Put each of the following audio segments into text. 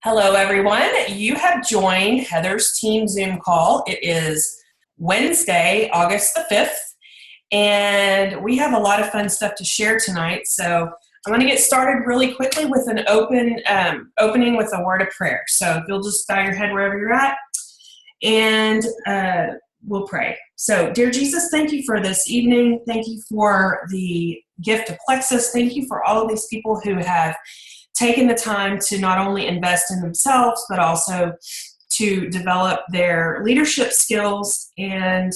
Hello, everyone. You have joined Heather's team Zoom call. It is Wednesday, August the 5th, and we have a lot of fun stuff to share tonight. So I'm going to get started really quickly with an opening with a word of prayer. So if you'll just bow your head wherever you're at, and we'll pray. So, dear Jesus, thank you for this evening. Thank you for the gift of Plexus. Thank you for all of these people who have taken the time to not only invest in themselves, but also to develop their leadership skills and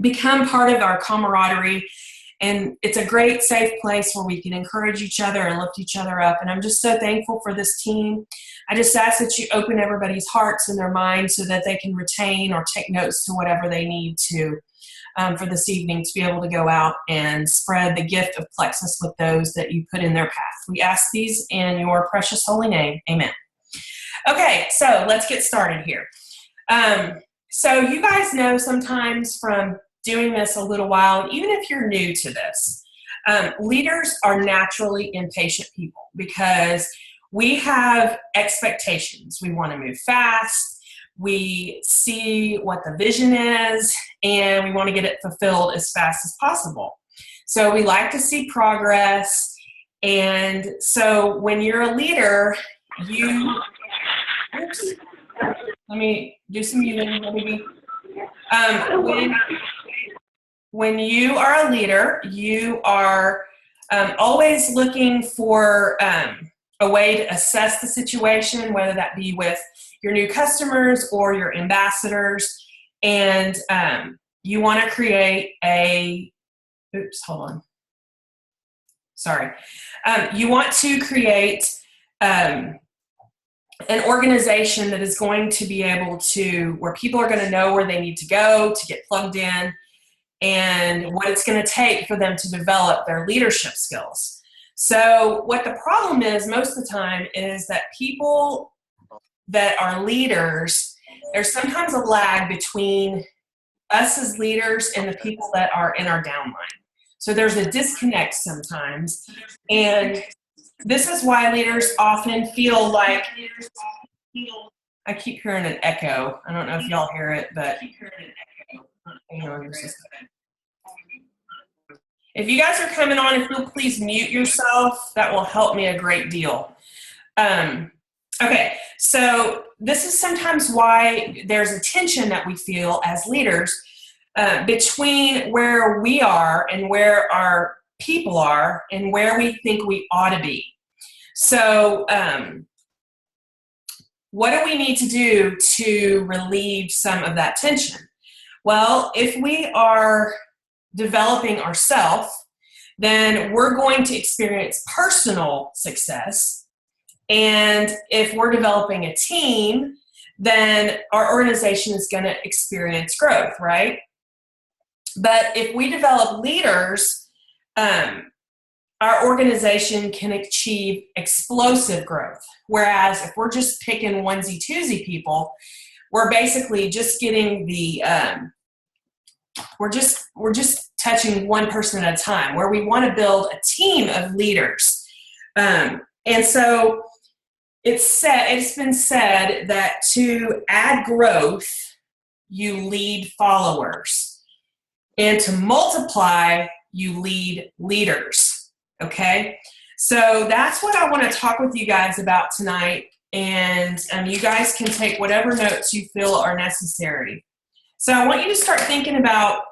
become part of our camaraderie. And it's a great, safe place where we can encourage each other and lift each other up. And I'm just so thankful for this team. I just ask that you open everybody's hearts and their minds so that they can retain or take notes to whatever they need to for this evening to be able to go out and spread the gift of Plexus with those that you put in their path. We ask these in your precious holy name. Amen. Okay, so let's get started here. So you guys know sometimes from doing this a little while, and even if you're new to this, leaders are naturally impatient people because we have expectations. We want to move fast. We see what the vision is, and we want to get it fulfilled as fast as possible. So we like to see progress. And so when you're a leader, let me do some muting, maybe. When you are a leader, you are always looking for a way to assess the situation, whether that be with your new customers or your ambassadors, and you want to create you want to create an organization that is going to be able to, where people are going to know where they need to go to get plugged in and what it's going to take for them to develop their leadership skills. So what the problem is most of the time is that people that are leaders, there's sometimes a lag between us as leaders and the people that are in our downline. So there's a disconnect sometimes. And this is why leaders often feel like, I keep hearing an echo. I don't know if y'all hear it, but hang on just a second. If you guys are coming on, if you'll please mute yourself, that will help me a great deal. Okay, so this is sometimes why there's a tension that we feel as leaders between where we are and where our people are and where we think we ought to be. So what do we need to do to relieve some of that tension? Well, if we are developing ourselves, then we're going to experience personal success. And if we're developing a team, then our organization is going to experience growth, right? But if we develop leaders, our organization can achieve explosive growth. Whereas if we're just picking onesie-twosie people, we're basically just getting we're just touching one person at a time, where we want to build a team of leaders. And so it's been said that to add growth, you lead followers. And to multiply, you lead leaders. Okay? So that's what I want to talk with you guys about tonight. And you guys can take whatever notes you feel are necessary. So I want you to start thinking about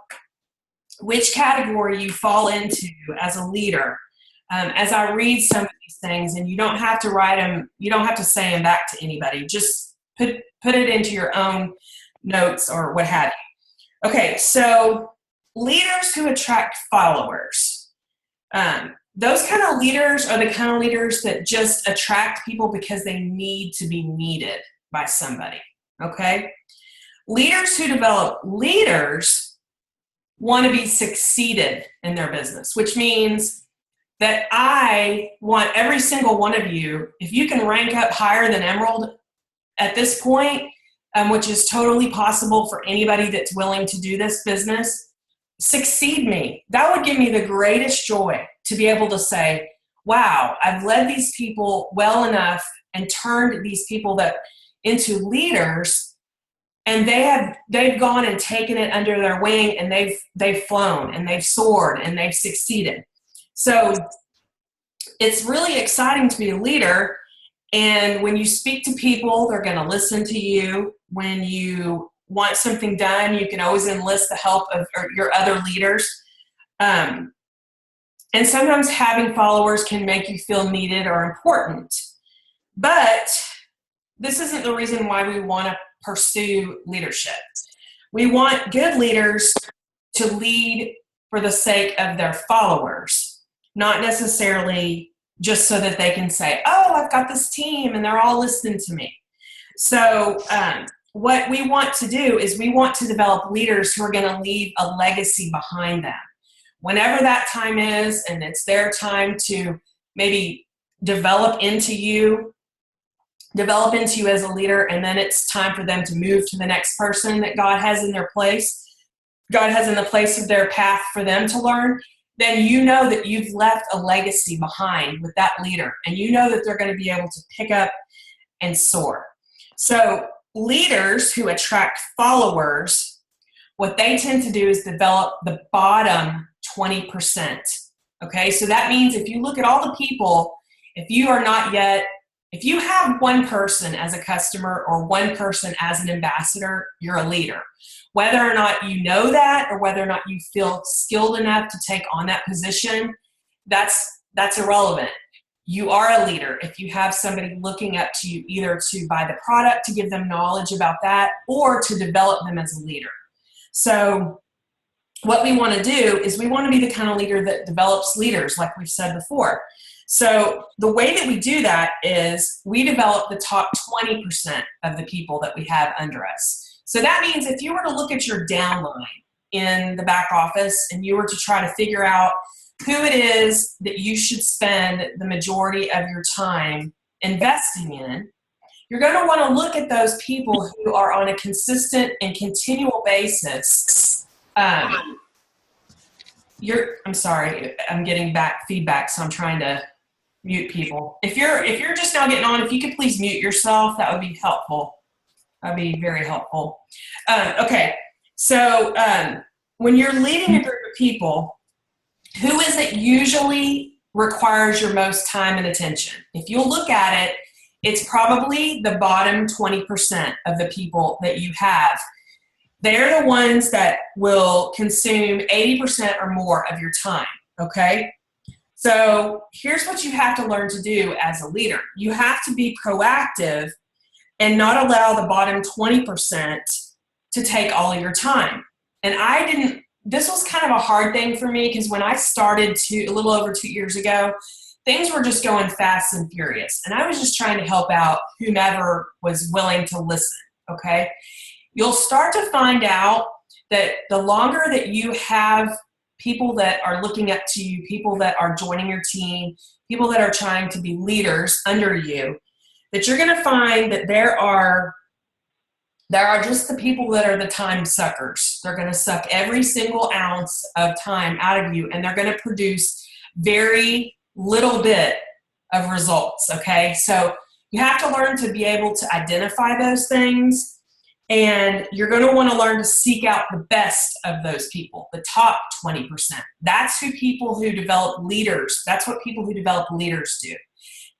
which category you fall into as a leader. As I read some of these things, and you don't have to write them, you don't have to say them back to anybody. Just put it into your own notes or what have you. Okay, so leaders who attract followers. Those kind of leaders are the kind of leaders that just attract people because they need to be needed by somebody. Okay? Leaders who develop leaders want to be succeeded in their business, which means that I want every single one of you, if you can rank up higher than Emerald at this point, which is totally possible for anybody that's willing to do this business, succeed me. That would give me the greatest joy to be able to say, wow, I've led these people well enough and turned these people that into leaders, and they've gone and taken it under their wing, and they've flown and they've soared and they've succeeded. So it's really exciting to be a leader. And when you speak to people, they're going to listen to you. When you want something done, you can always enlist the help of your other leaders. And sometimes having followers can make you feel needed or important. But this isn't the reason why we want to pursue leadership. We want good leaders to lead for the sake of their followers, not necessarily just so that they can say, oh, I've got this team and they're all listening to me. So what we want to do is we want to develop leaders who are going to leave a legacy behind them. Whenever that time is, and it's their time to maybe develop into you as a leader, and then it's time for them to move to the next person that God has in their place. God has in the place of their path for them to learn. Then you know that you've left a legacy behind with that leader, and you know that they're going to be able to pick up and soar. So leaders who attract followers, what they tend to do is develop the bottom 20%. Okay, so that means if you look at all the people, if you have one person as a customer or one person as an ambassador, you're a leader. Whether or not you know that, or whether or not you feel skilled enough to take on that position, that's irrelevant. You are a leader if you have somebody looking up to you, either to buy the product, to give them knowledge about that, or to develop them as a leader. So what we want to do is we want to be the kind of leader that develops leaders, like we've said before. So the way that we do that is we develop the top 20% of the people that we have under us. So that means if you were to look at your downline in the back office and you were to try to figure out who it is that you should spend the majority of your time investing in, you're going to want to look at those people who are on a consistent and continual basis. I'm sorry, I'm getting back feedback, so I'm trying to mute people. If you're just now getting on, if you could please mute yourself, that would be helpful. That'd be very helpful. Okay, so when you're leading a group of people, who is it usually requires your most time and attention? If you'll look at it, it's probably the bottom 20% of the people that you have. They're the ones that will consume 80% or more of your time, okay? So here's what you have to learn to do as a leader. You have to be proactive and not allow the bottom 20% to take all of your time. And this was kind of a hard thing for me, because when I started a little over 2 years ago, things were just going fast and furious. And I was just trying to help out whomever was willing to listen, okay? You'll start to find out that the longer that you have people that are looking up to you, people that are joining your team, people that are trying to be leaders under you, that you're going to find that there are just the people that are the time suckers. They're going to suck every single ounce of time out of you, and they're going to produce very little bit of results, okay? So you have to learn to be able to identify those things, and you're going to want to learn to seek out the best of those people, the top 20%. That's what people who develop leaders do.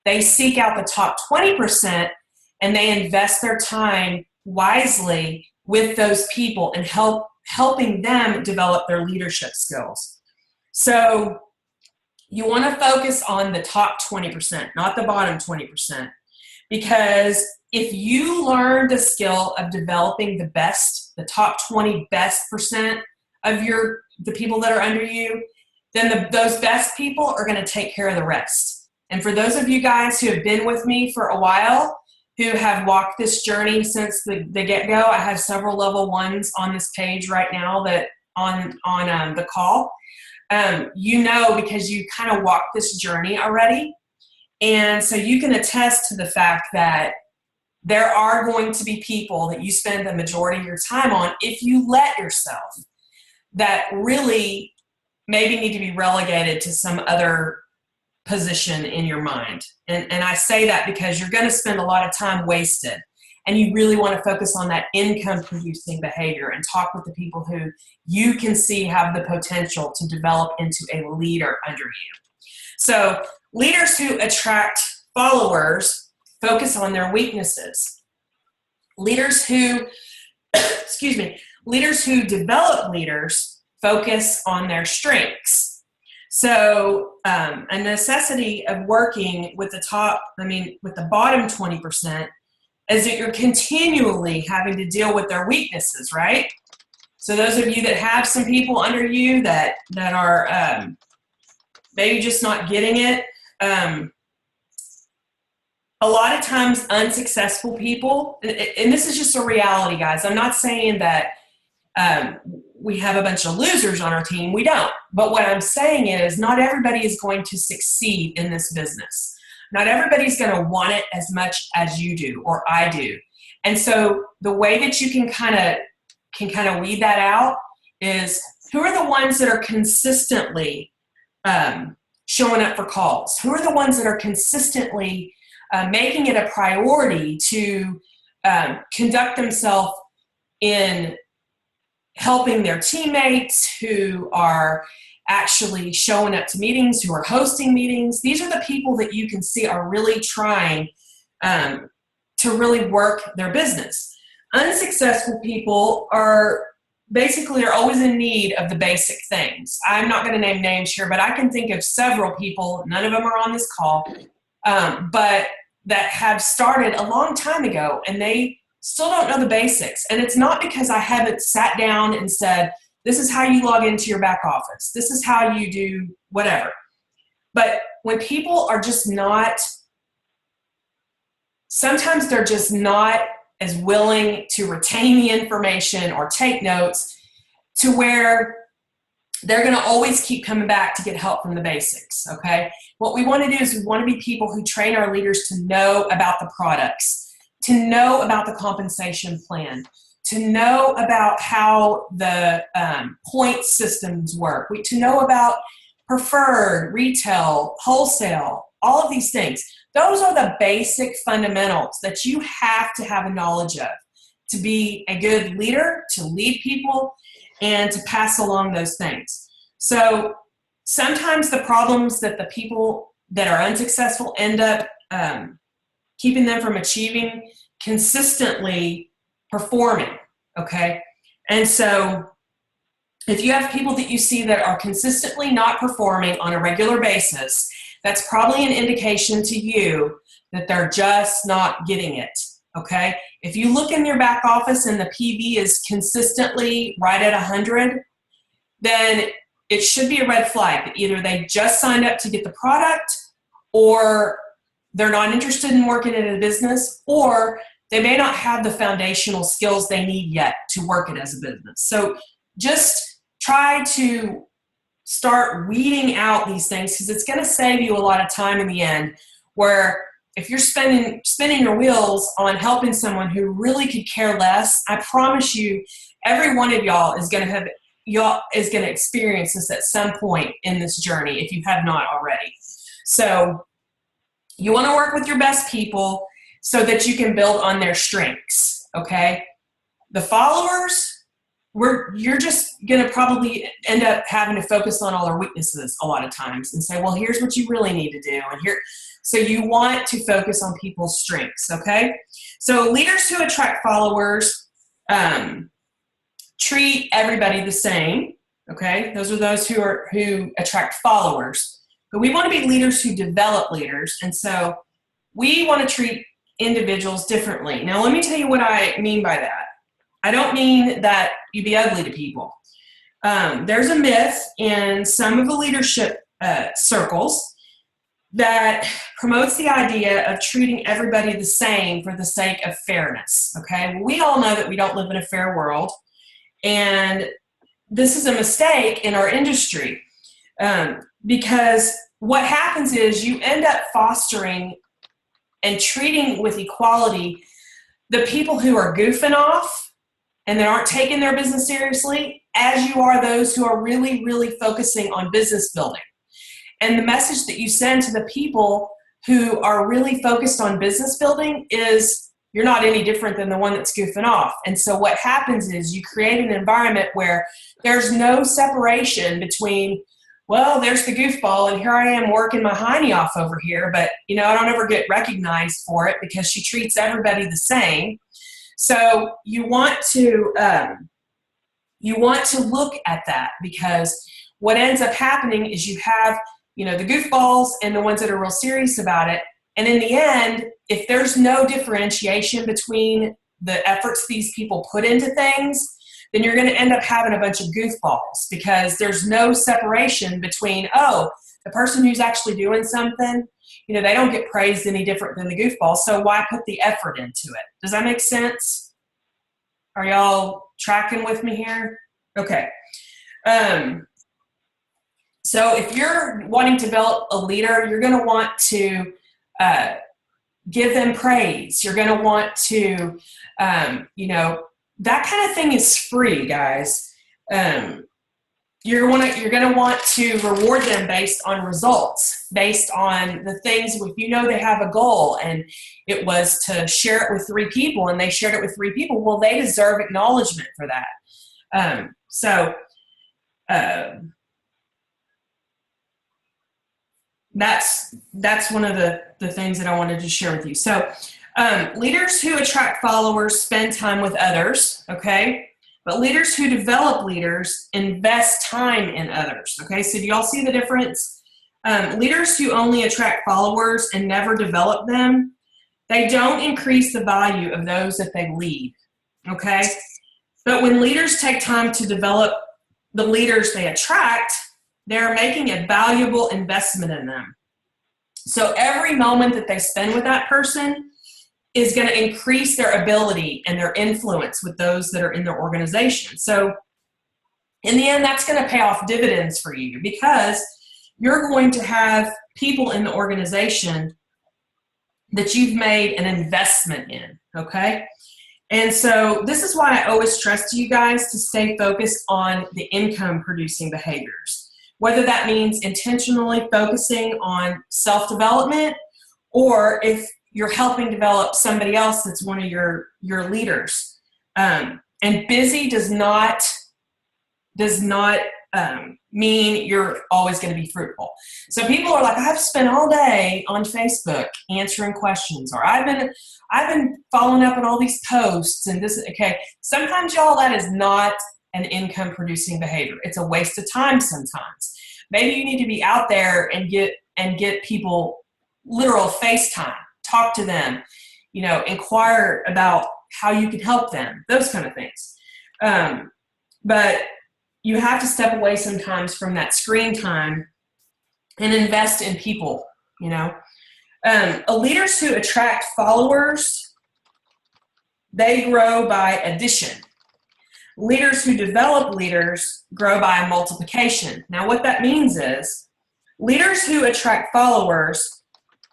They seek out the top 20% and they invest their time wisely with those people and helping them develop their leadership skills. So you want to focus on the top 20%, not the bottom 20%, because if you learn the skill of developing the top 20 best percent of the people that are under you, then those best people are going to take care of the rest. And for those of you guys who have been with me for a while, who have walked this journey since the get-go, I have several level ones on this page right now that on the call. You know, because you kind of walked this journey already. And so you can attest to the fact that there are going to be people that you spend the majority of your time on, if you let yourself, that really maybe need to be relegated to some other position in your mind. And I say that because you're going to spend a lot of time wasted. And you really want to focus on that income producing behavior and talk with the people who you can see have the potential to develop into a leader under you. So leaders who attract followers focus on their weaknesses. Leaders who, leaders who develop leaders focus on their strengths. So a necessity of working with the bottom 20% is that you're continually having to deal with their weaknesses, right? So those of you that have some people under you that are maybe just not getting it, a lot of times unsuccessful people, and this is just a reality, guys. I'm not saying that we have a bunch of losers on our team. We don't. But what I'm saying is not everybody is going to succeed in this business. Not everybody's going to want it as much as you do or I do. And so the way that you can kind of weed that out is who are the ones that are consistently showing up for calls? Who are the ones that are consistently making it a priority to conduct themselves in helping their teammates, who are actually showing up to meetings, who are hosting meetings? These are the people that you can see are really trying to really work their business. Unsuccessful people are always in need of the basic things. I'm not going to name names here, but I can think of several people, none of them are on this call, but that have started a long time ago and they still don't know the basics. And it's not because I haven't sat down and said, this is how you log into your back office. This is how you do whatever. But when people are just not, sometimes they're just not as willing to retain the information or take notes to where they're going to always keep coming back to get help from the basics, okay? What we want to do is we want to be people who train our leaders to know about the products, to know about the compensation plan, to know about how the point systems work, to know about preferred, retail, wholesale, all of these things. Those are the basic fundamentals that you have to have a knowledge of to be a good leader, to lead people, and to pass along those things. So sometimes the problems that the people that are unsuccessful end up keeping them from achieving consistently performing, okay? And so if you have people that you see that are consistently not performing on a regular basis, that's probably an indication to you that they're just not getting it, okay? If you look in your back office and the PV is consistently right at 100, then it should be a red flag that either they just signed up to get the product, or they're not interested in working in a business, or they may not have the foundational skills they need yet to work it as a business. So just try to start weeding out these things, because it's going to save you a lot of time in the end, where if you're spinning your wheels on helping someone who really could care less, I promise you every one of y'all is going to experience this at some point in this journey if you have not already. So you want to work with your best people so that you can build on their strengths, okay? The followers, you're just going to probably end up having to focus on all their weaknesses a lot of times and say, well, here's what you really need to do. And here, so you want to focus on people's strengths, okay? So leaders who attract followers treat everybody the same, okay? Those are those who attract followers. But we want to be leaders who develop leaders. And so we want to treat individuals differently. Now, let me tell you what I mean by that. I don't mean that you be ugly to people. There's a myth in some of the leadership circles that promotes the idea of treating everybody the same for the sake of fairness, okay? Well, we all know that we don't live in a fair world, and this is a mistake in our industry because what happens is you end up fostering and treating with equality the people who are goofing off and that aren't taking their business seriously, as you are those who are really, really focusing on business building. And the message that you send to the people who are really focused on business building is you're not any different than the one that's goofing off. And so what happens is you create an environment where there's no separation between, well, there's the goofball and here I am working my hiney off over here, but I don't ever get recognized for it because she treats everybody the same. So you want to look at that, because what ends up happening is you have the goofballs and the ones that are real serious about it. And in the end, if there's no differentiation between the efforts these people put into things, then you're going to end up having a bunch of goofballs, because there's no separation between, the person who's actually doing something, they don't get praised any different than the goofball. So why put the effort into it? Does that make sense? Are y'all tracking with me here? Okay. So if you're wanting to develop a leader, you're going to want to give them praise. You're going to want to, that kind of thing is free, guys. You're going to want to reward them based on results, based on the things. If they have a goal and it was to share it with 3 people and they shared it with 3 people, well, they deserve acknowledgement for that. That's one of the things that I wanted to share with you. So leaders who attract followers spend time with others, okay? But leaders who develop leaders invest time in others, okay? So do y'all see the difference? Leaders who only attract followers and never develop them, they don't increase the value of those that they lead, okay? But when leaders take time to develop the leaders they attract, they're making a valuable investment in them. So every moment that they spend with that person is going to increase their ability and their influence with those that are in their organization. So in the end, that's going to pay off dividends for you, because you're going to have people in the organization that you've made an investment in, okay? And so this is why I always stress to you guys to stay focused on the income-producing behaviors, whether that means intentionally focusing on self-development, or if you're helping develop somebody else that's one of your leaders. And busy does not mean you're always going to be fruitful. So people are like, I've spent all day on Facebook answering questions, or I've been following up on all these posts and this. Okay, sometimes, y'all, that is not an income-producing behavior. It's a waste of time sometimes. Maybe you need to be out there and get people literal FaceTime, talk to them, inquire about how you can help them, those kind of things. But you have to step away sometimes from that screen time and invest in people, Leaders who attract followers, they grow by addition. Leaders who develop leaders grow by multiplication. Now, what that means is leaders who attract followers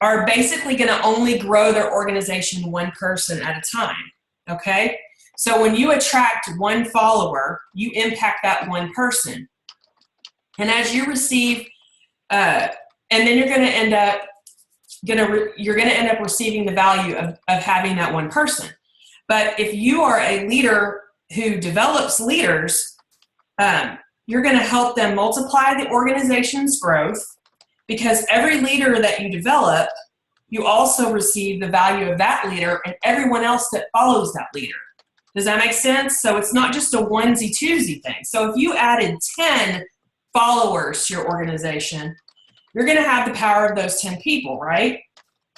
are basically going to only grow their organization one person at a time, okay? So when you attract one follower, you impact that one person. And as you receive, and then you're going to end up receiving the value of having that one person. But if you are a leader who develops leaders, you're going to help them multiply the organization's growth, because every leader that you develop, you also receive the value of that leader and everyone else that follows that leader. Does that make sense? So it's not just a onesie-twosie thing. So if you added 10 followers to your organization, you're going to have the power of those 10 people, right?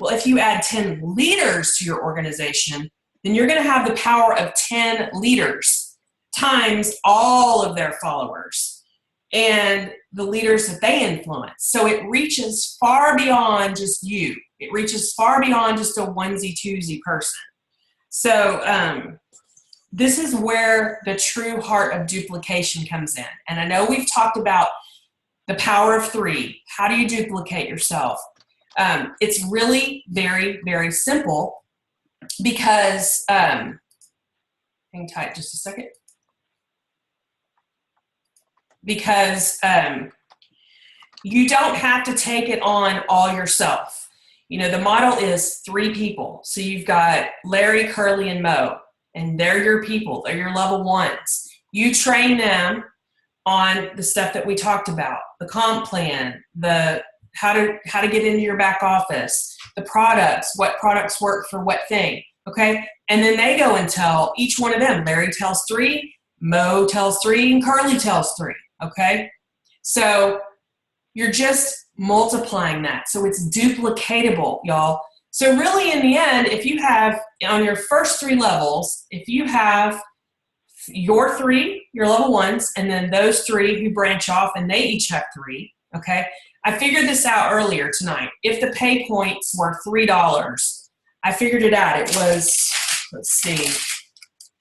Well, if you add 10 leaders to your organization, then you're going to have the power of 10 leaders times all of their followers and the leaders that they influence. So it reaches far beyond just you. It reaches far beyond just a onesie-twosie person. So this is where the true heart of duplication comes in. And I know we've talked about the power of 3. How do you duplicate yourself? It's really very, very simple, because, hang tight just a second. Because you don't have to take it on all yourself. The model is 3 people. So you've got Larry, Curly, and Mo, and they're your people. They're your level ones. You train them on the stuff that we talked about, the comp plan, the how to get into your back office, the products, what products work for what thing, okay? And then they go and tell each one of them. Larry tells 3, Mo tells 3, and Curly tells 3, okay? So you're just multiplying that. So it's duplicatable, y'all. So really in the end, if you have, on your first 3 levels, if you have your 3, your level ones, and then those 3 who branch off and they each have 3, okay? I figured this out earlier tonight. If the pay points were $3, I figured it out. It was, let's see,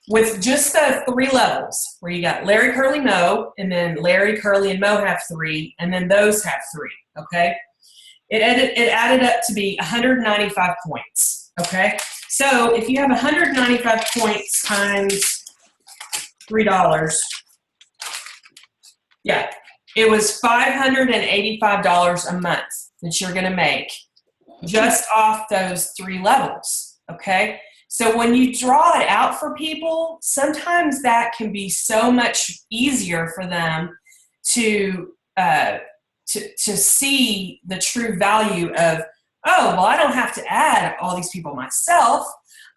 with just the 3 levels, where you got Larry, Curly, Mo, and then Larry, Curly, and Mo have 3, and then those have 3, okay? It added up to be 195 points, okay? So if you have 195 points times $3, yeah, it was $585 a month that you're going to make just off those 3 levels, okay? So when you draw it out for people, sometimes that can be so much easier for them to see the true value of, oh, well, I don't have to add all these people myself.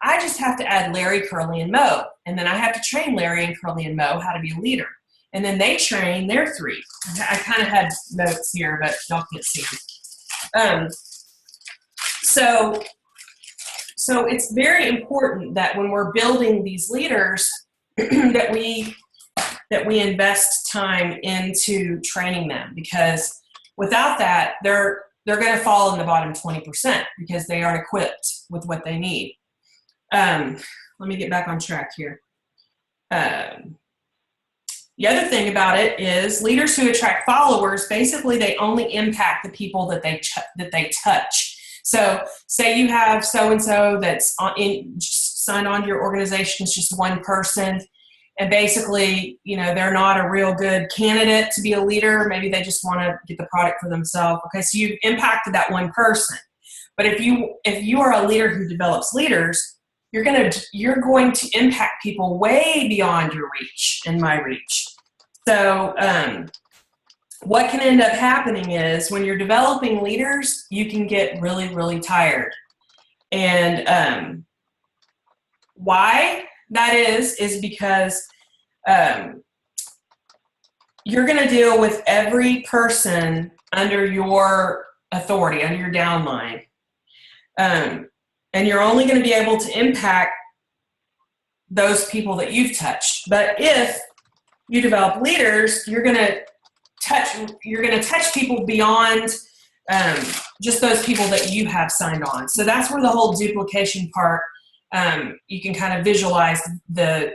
I just have to add Larry, Curly, and Mo. And then I have to train Larry and Curly and Mo how to be a leader. And then they train their 3. I kind of had notes here, but y'all can't see them. So it's very important that when we're building these leaders, that we invest time into training them, because without that, they're going to fall in the bottom 20% because they aren't equipped with what they need. Let me get back on track here. The other thing about it is leaders who attract followers, basically they only impact the people that they touch. So say you have so-and-so that's signed on to your organization, it's just one person, and basically, they're not a real good candidate to be a leader. Maybe they just want to get the product for themselves. Okay, so you've impacted that one person. But if you are a leader who develops leaders, you're going to impact people way beyond your reach and my reach. So what can end up happening is when you're developing leaders, you can get really, really tired. And why that is because you're going to deal with every person under your authority, under your downline. And you're only going to be able to impact those people that you've touched. But if you develop leaders, you're going to touch people beyond just those people that you have signed on. So that's where the whole duplication part, you can kind of visualize the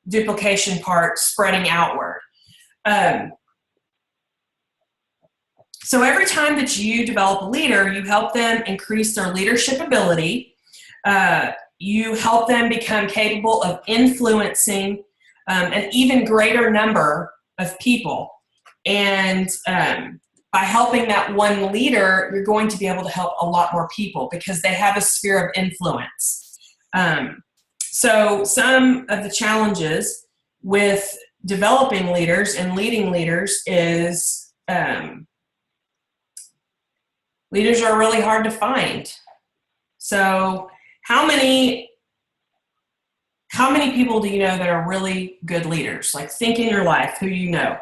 duplication part spreading outward. So every time that you develop a leader, you help them increase their leadership ability. You help them become capable of influencing an even greater number of people. And by helping that one leader, you're going to be able to help a lot more people because they have a sphere of influence. So some of the challenges with developing leaders and leading leaders is leaders are really hard to find. So how many people do you know that are really good leaders? Like, think in your life who you know.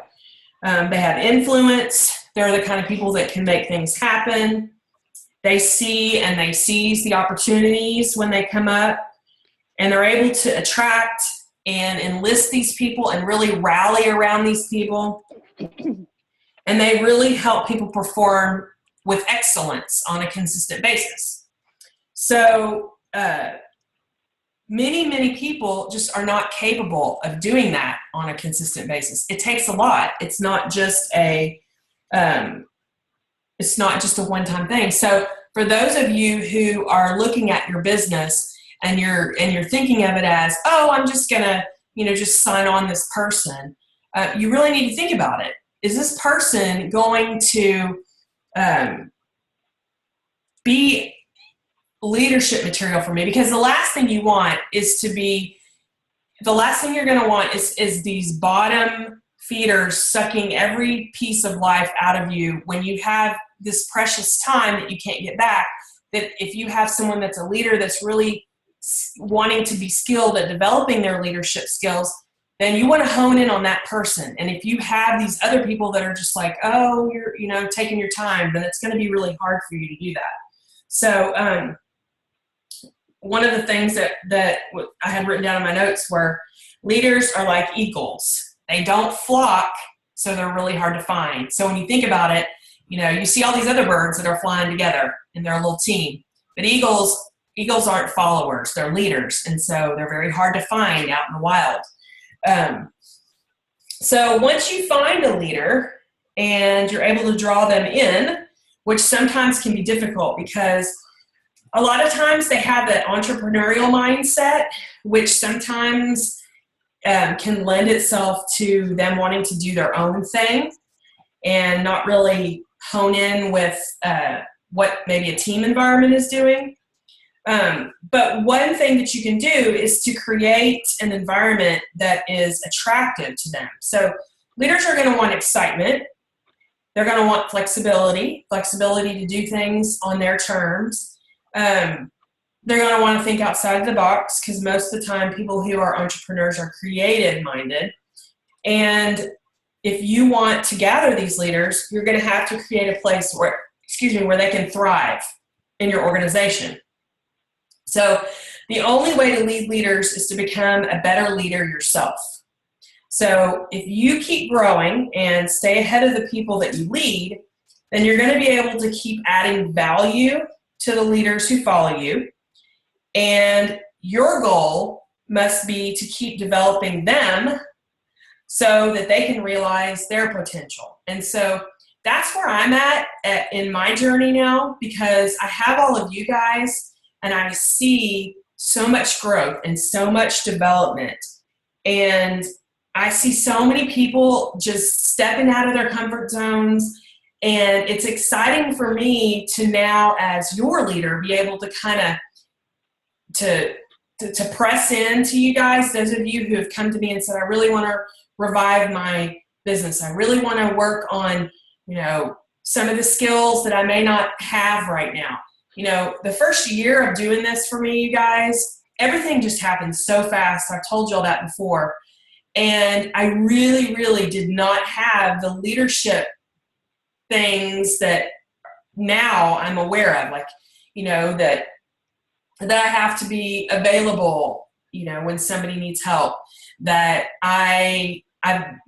They have influence. They're the kind of people that can make things happen. They see and they seize the opportunities when they come up, and they're able to attract and enlist these people and really rally around these people. And they really help people perform with excellence on a consistent basis. So many people just are not capable of doing that on a consistent basis. It takes a lot. It's not just a one-time thing. So for those of you who are looking at your business and you're thinking of it as, oh, I'm just gonna, just sign on this person, you really need to think about it. Is this person going to be leadership material for me, because the last thing you want is to be, the last thing you're going to want is these bottom feeders sucking every piece of life out of you when you have this precious time that you can't get back. That if you have someone that's a leader that's really wanting to be skilled at developing their leadership skills, then you want to hone in on that person. And if you have these other people that are just like, oh, you're taking your time, then it's going to be really hard for you to do that. So one of the things that I had written down in my notes were leaders are like eagles. They don't flock, so they're really hard to find. So when you think about it, you see all these other birds that are flying together and they're a little team. But eagles aren't followers, they're leaders. And so they're very hard to find out in the wild. So once you find a leader and you're able to draw them in, which sometimes can be difficult because a lot of times they have that entrepreneurial mindset, which sometimes can lend itself to them wanting to do their own thing and not really hone in with what maybe a team environment is doing. But one thing that you can do is to create an environment that is attractive to them. So leaders are going to want excitement. They're going to want flexibility to do things on their terms. They're going to want to think outside of the box because most of the time people who are entrepreneurs are creative-minded. And if you want to gather these leaders, you're going to have to create a place where they can thrive in your organization. So the only way to lead leaders is to become a better leader yourself. So if you keep growing and stay ahead of the people that you lead, then you're going to be able to keep adding value to the leaders who follow you. And your goal must be to keep developing them so that they can realize their potential. And so that's where I'm at in my journey now, because I have all of you guys and I see so much growth and so much development. And I see so many people just stepping out of their comfort zones. And it's exciting for me to now, as your leader, be able to kind of to press into you guys, those of you who have come to me and said, I really want to revive my business. I really want to work on, some of the skills that I may not have right now. The first year of doing this for me, you guys, everything just happened so fast. I've told you all that before. And I really, really did not have the leadership things that now I'm aware of, like, that I have to be available, when somebody needs help, that I've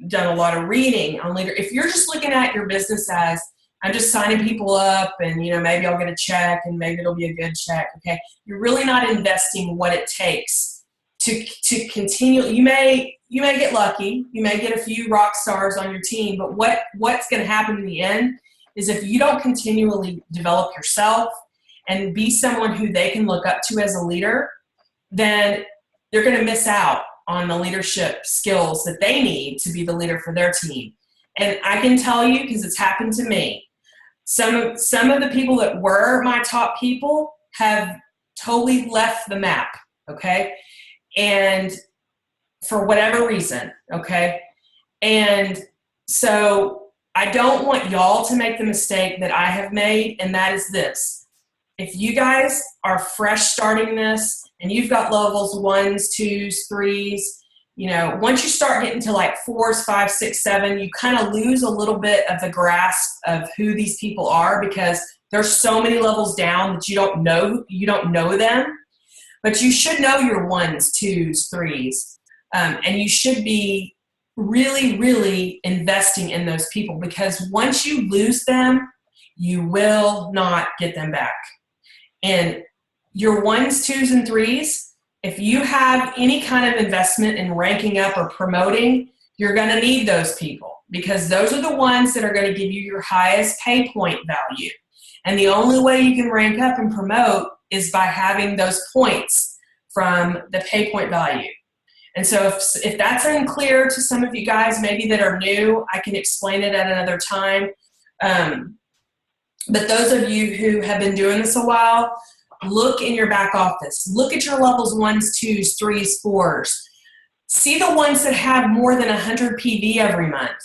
done a lot of reading on leader. If you're just looking at your business as I'm just signing people up and, maybe I'll get a check and maybe it'll be a good check. Okay. You're really not investing what it takes to continue. You may get lucky. You may get a few rock stars on your team, but what's going to happen in the end is if you don't continually develop yourself and be someone who they can look up to as a leader, then they're going to miss out on the leadership skills that they need to be the leader for their team. And I can tell you, because it's happened to me, some of the people that were my top people have totally left the map, okay? And for whatever reason, okay? And so I don't want y'all to make the mistake that I have made, and that is this. If you guys are fresh starting this and you've got levels 1s, 2s, 3s, once you start getting to like 4s, 5s, 6, 7, you kind of lose a little bit of the grasp of who these people are because there's so many levels down that you don't know them. But you should know your 1s, 2s, 3s, and you should be really, really investing in those people because once you lose them, you will not get them back. And your 1s, 2s, and 3s, if you have any kind of investment in ranking up or promoting, you're going to need those people because those are the ones that are going to give you your highest pay point value. And the only way you can rank up and promote is by having those points from the pay point value. And so if that's unclear to some of you guys, maybe that are new, I can explain it at another time. But those of you who have been doing this a while, look in your back office. Look at your levels 1s, 2s, 3s, 4s. See the ones that have more than 100 PV every month.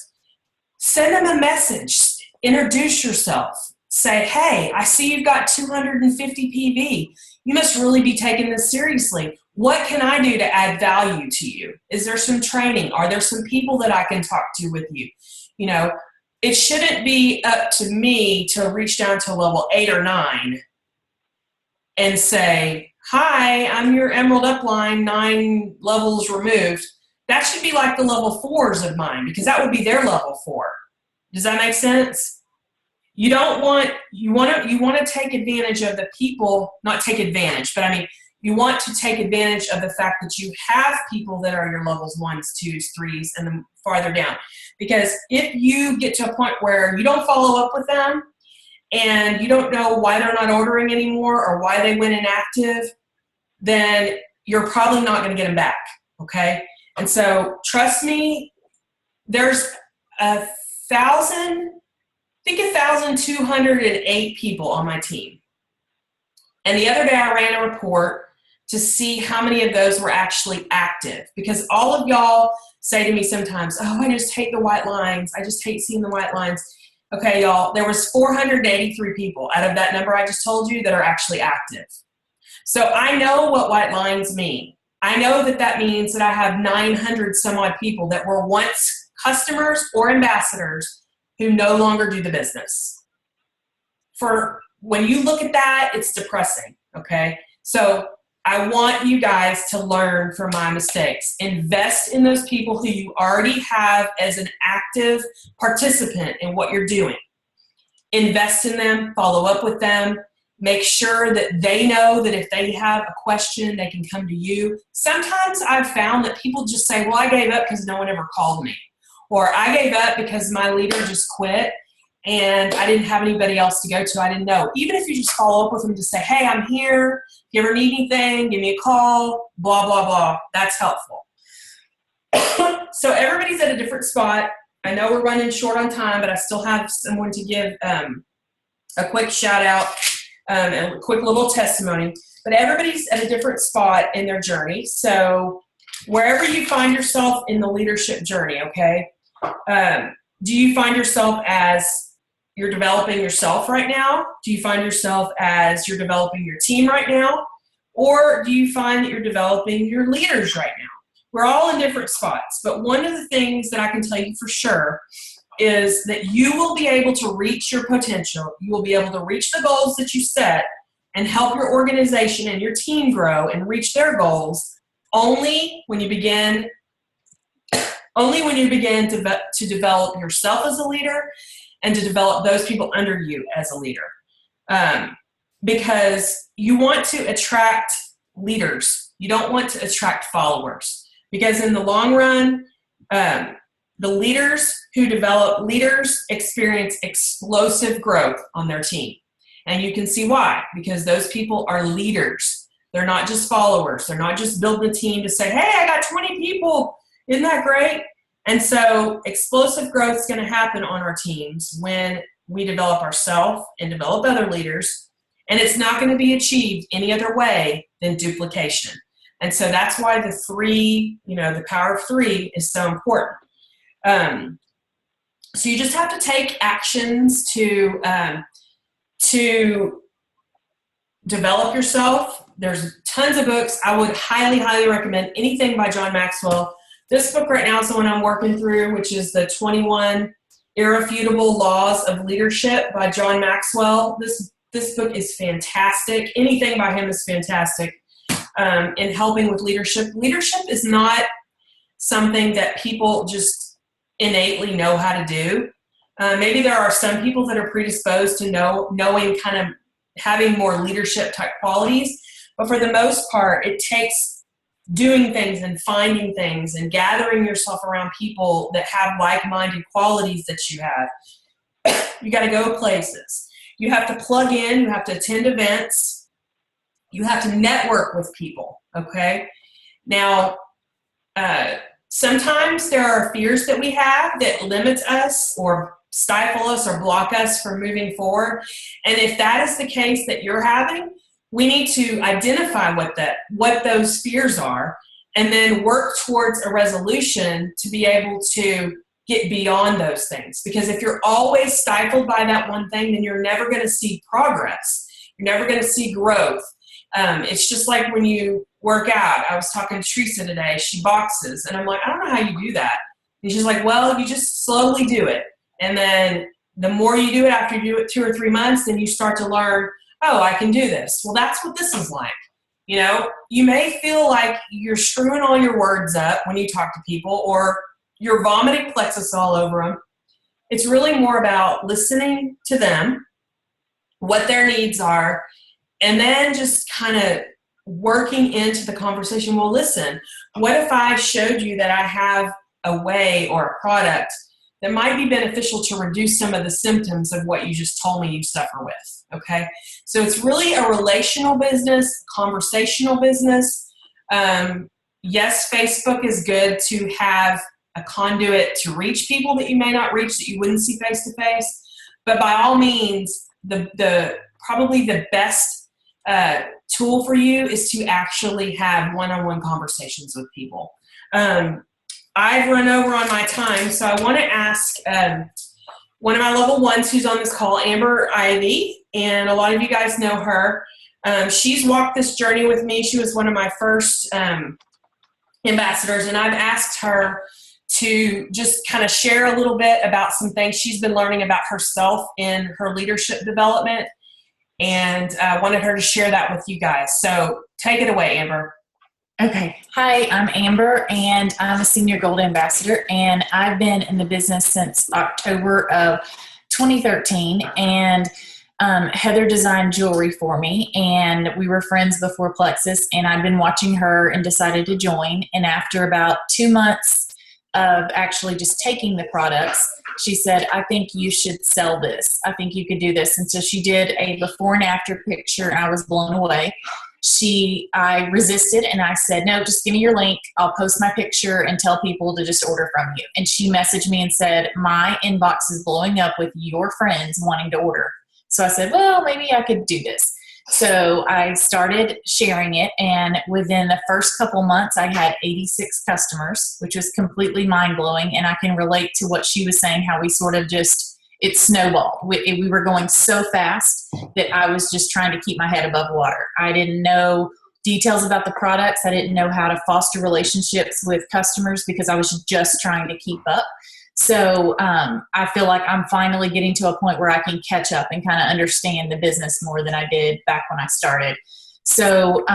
Send them a message. Introduce yourself. Say, hey, I see you've got 250 PV. You must really be taking this seriously. What can I do to add value to you? Is there some training? Are there some people that I can talk to with you? You know, it shouldn't be up to me to reach down to level 8 or 9 and say, hi, I'm your Emerald Upline, 9 levels removed. That should be like the level 4s of mine, because that would be their level 4. Does that make sense? You want to take advantage of the people, not take advantage, but I mean, you want to take advantage of the fact that you have people that are your levels 1s, 2s, 3s, and then farther down. Because if you get to a point where you don't follow up with them and you don't know why they're not ordering anymore or why they went inactive, then you're probably not going to get them back, okay? And so trust me, there's 1,208 people on my team. And the other day I ran a report to see how many of those were actually active, because all of y'all say to me sometimes, oh, I just hate the white lines. I just hate seeing the white lines. Okay, y'all, there was 483 people out of that number I just told you that are actually active. So I know what white lines mean. I know that that means that I have 900 some odd people that were once customers or ambassadors who no longer do the business. When you look at that, it's depressing, okay? So I want you guys to learn from my mistakes. Invest in those people who you already have as an active participant in what you're doing. Invest in them, follow up with them, make sure that they know that if they have a question, they can come to you. Sometimes I've found that people just say, well, I gave up because no one ever called me. Or I gave up because my leader just quit and I didn't have anybody else to go to. I didn't know. Even if you just follow up with them to say, hey, I'm here. If you ever need anything, give me a call, blah, blah, blah. That's helpful. So everybody's at a different spot. I know we're running short on time, but I still have someone to give a quick shout out and a quick little testimony. But everybody's at a different spot in their journey. So wherever you find yourself in the leadership journey, okay, do you find yourself as you're developing yourself right now? Do you find yourself as you're developing your team right now? Or do you find that you're developing your leaders right now? We're all in different spots, but one of the things that I can tell you for sure is that you will be able to reach your potential. You will be able to reach the goals that you set and help your organization and your team grow and reach their goals only when you begin to develop yourself as a leader and to develop those people under you as a leader. Because you want to attract leaders. You don't want to attract followers. Because in the long run, the leaders who develop leaders experience explosive growth on their team. And you can see why. Because those people are leaders. They're not just followers. They're not just building a team to say, hey, I got 20 people. Isn't that great? And so explosive growth is going to happen on our teams when we develop ourselves and develop other leaders. And it's not going to be achieved any other way than duplication. And so that's why the power of 3 is so important. So you just have to take actions to develop yourself. There's tons of books. I would highly, highly recommend anything by John Maxwell. This book right now is the one I'm working through, which is the 21 Irrefutable Laws of Leadership by John Maxwell. This book is fantastic. Anything by him is fantastic in helping with leadership. Leadership is not something that people just innately know how to do. Maybe there are some people that are predisposed to knowing kind of having more leadership type qualities, but for the most part, it takes doing things and finding things and gathering yourself around people that have like-minded qualities that you have. You got to go places. You have to plug in. You have to attend events. You have to network with people, okay? Now, sometimes there are fears that we have that limits us or stifle us or block us from moving forward. And if that is the case that you're having, we need to identify what those fears are and then work towards a resolution to be able to get beyond those things. Because if you're always stifled by that one thing, then you're never going to see progress. You're never going to see growth. It's just like when you work out. I was talking to Teresa today. She boxes. And I'm like, I don't know how you do that. And she's like, well, you just slowly do it. And then the more you do it, after you do it 2 or 3 months, then you start to learn, oh, I can do this. Well, that's what this is like. You know, you may feel like you're screwing all your words up when you talk to people, or you're vomiting Plexus all over them. It's really more about listening to them, what their needs are, and then just kind of working into the conversation. Well, listen, what if I showed you that I have a way or a product that might be beneficial to reduce some of the symptoms of what you just told me you suffer with, okay? So it's really a relational business, conversational business. Yes, Facebook is good to have a conduit to reach people that you may not reach, that you wouldn't see face to face. But by all means, the probably the best tool for you is to actually have one-on-one conversations with people. I've run over on my time, so I want to ask one of my level ones who's on this call, Amber Ivy, and a lot of you guys know her. She's walked this journey with me. She was one of my first ambassadors, and I've asked her to just kind of share a little bit about some things she's been learning about herself in her leadership development, and I wanted her to share that with you guys. So take it away, Amber. Okay. Hi, I'm Amber, and I'm a Senior Gold Ambassador, and I've been in the business since October of 2013, and Heather designed jewelry for me, and we were friends before Plexus, and I've been watching her and decided to join, and after about 2 months of actually just taking the products, she said, I think you should sell this. I think you could do this. And so she did a before and after picture, and I was blown away. I resisted, and I said, no, just give me your link. I'll post my picture and tell people to just order from you. And she messaged me and said, my inbox is blowing up with your friends wanting to order. So I said, well, maybe I could do this. So I started sharing it, and within the first couple months, I had 86 customers, which was completely mind-blowing. And I can relate to what she was saying, how we sort of just, it snowballed. We were going so fast that I was just trying to keep my head above water. I didn't know details about the products. I didn't know how to foster relationships with customers because I was just trying to keep up. So I feel like I'm finally getting to a point where I can catch up and kind of understand the business more than I did back when I started. So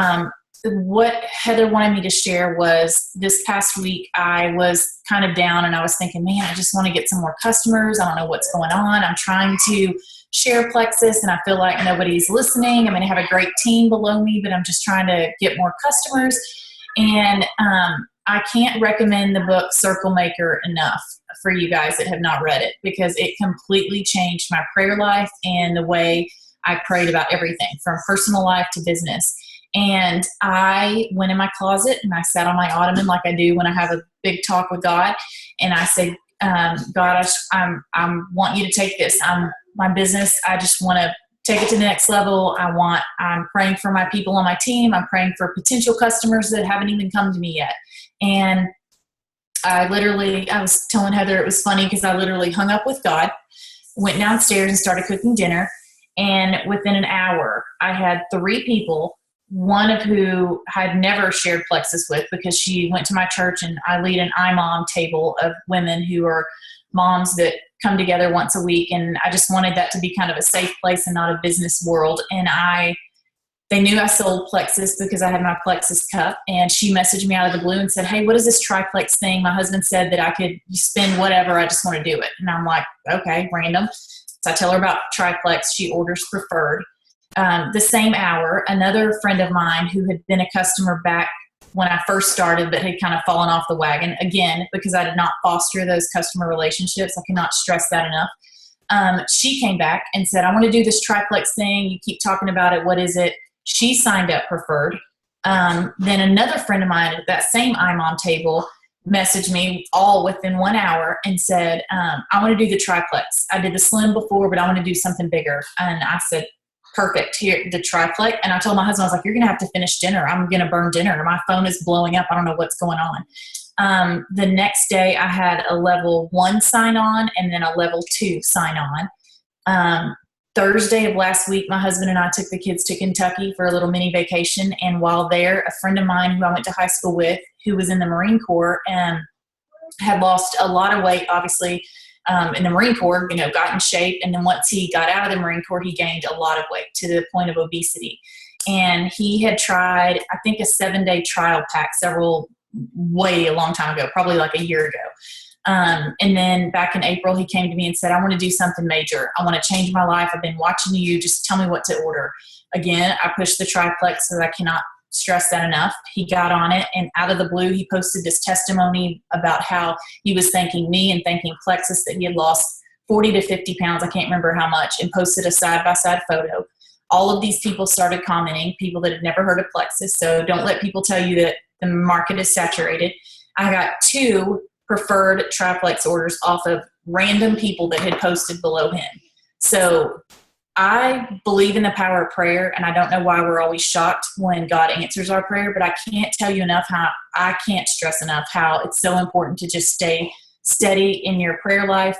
what Heather wanted me to share was this past week I was kind of down, and I was thinking, man, I just want to get some more customers. I don't know what's going on. I'm trying to share Plexus, and I feel like nobody's listening. I'm going to have a great team below me, but I'm just trying to get more customers. And I can't recommend the book Circle Maker enough for you guys that have not read it, because it completely changed my prayer life and the way I prayed about everything from personal life to business. And I went in my closet and I sat on my ottoman like I do when I have a big talk with God. And I said, God, I want you to take this. My business, I just want to take it to the next level. I'm praying for my people on my team. I'm praying for potential customers that haven't even come to me yet. And I was telling Heather it was funny because I literally hung up with God, went downstairs and started cooking dinner. And within an hour, I had 3 people, one of who I'd never shared Plexus with because she went to my church, and I lead an iMom table of women who are moms that come together once a week. And I just wanted that to be kind of a safe place and not a business world. And they knew I sold Plexus because I had my Plexus cup, and she messaged me out of the blue and said, hey, what is this triplex thing? My husband said that I could spend whatever. I just want to do it. And I'm like, okay, random. So I tell her about triplex. She orders preferred. The same hour, another friend of mine who had been a customer back when I first started but had kind of fallen off the wagon, again, because I did not foster those customer relationships. I cannot stress that enough. She came back and said, I want to do this triplex thing. You keep talking about it. What is it? She signed up preferred. Then another friend of mine at that same iMom table messaged me all within 1 hour and said, I want to do the triplex. I did the slim before, but I want to do something bigger. And I said, perfect, here, the triplex. And I told my husband, I was like, you're going to have to finish dinner. I'm going to burn dinner. My phone is blowing up. I don't know what's going on. The next day I had a level 1 sign on and then a level 2 sign on. Thursday of last week, my husband and I took the kids to Kentucky for a little mini vacation. And while there, a friend of mine who I went to high school with, who was in the Marine Corps and had lost a lot of weight, obviously, in the Marine Corps, got in shape. And then once he got out of the Marine Corps, he gained a lot of weight to the point of obesity. And he had tried, I think, a 7-day trial pack way a long time ago, probably like a year ago. And then back in April, he came to me and said, I want to do something major. I want to change my life. I've been watching you. Just tell me what to order. Again, I pushed the triplex because I cannot stress that enough. He got on it, and out of the blue, he posted this testimony about how he was thanking me and thanking Plexus that he had lost 40 to 50 pounds. I can't remember how much, and posted a side-by-side photo. All of these people started commenting, people that had never heard of Plexus. So don't let people tell you that the market is saturated. I got 2 preferred triplex orders off of random people that had posted below him. So I believe in the power of prayer, and I don't know why we're always shocked when God answers our prayer, but I can't tell you enough I can't stress enough how it's so important to just stay steady in your prayer life.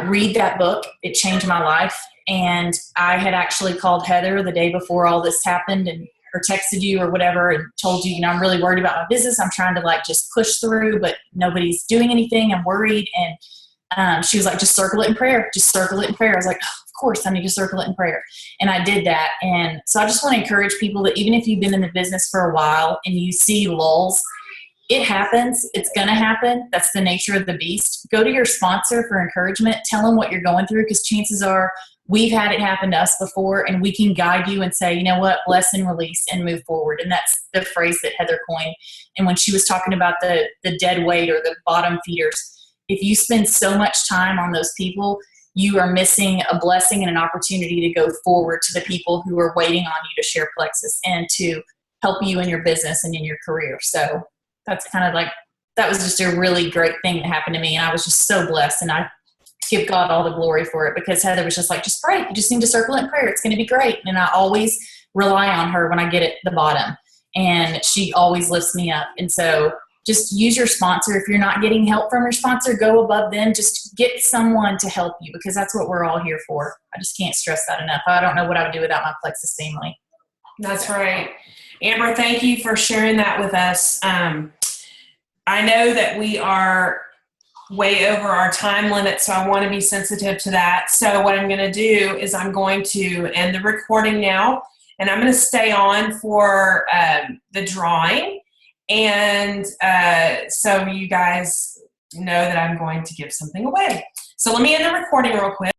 Read that book. It changed my life. And I had actually called Heather the day before all this happened or texted you or whatever and told you, I'm really worried about my business. I'm trying to just push through, but nobody's doing anything. I'm worried. And she was like, just circle it in prayer. Just circle it in prayer. I was like, oh, of course I need to circle it in prayer. And I did that. And so I just want to encourage people that even if you've been in the business for a while and you see lulls, it happens. It's going to happen. That's the nature of the beast. Go to your sponsor for encouragement. Tell them what you're going through, because chances are we've had it happen to us before, and we can guide you and say, you know what, bless and release and move forward. And that's the phrase that Heather coined. And when she was talking about the dead weight or the bottom feeders, if you spend so much time on those people, you are missing a blessing and an opportunity to go forward to the people who are waiting on you to share Plexus and to help you in your business and in your career. So that's kind of that was just a really great thing that happened to me. And I was just so blessed. And I give God all the glory for it, because Heather was just like, just pray. You just need to circle it in prayer. It's going to be great. And I always rely on her when I get at the bottom, and she always lifts me up. And so just use your sponsor. If you're not getting help from your sponsor, go above them. Just get someone to help you, because that's what we're all here for. I just can't stress that enough. I don't know what I would do without my Plexus family. That's right. Amber, thank you for sharing that with us. I know that we are way over our time limit, so I want to be sensitive to that. So what I'm going to do is I'm going to end the recording now, and I'm going to stay on for the drawing. And so you guys know that I'm going to give something away. So let me end the recording real quick.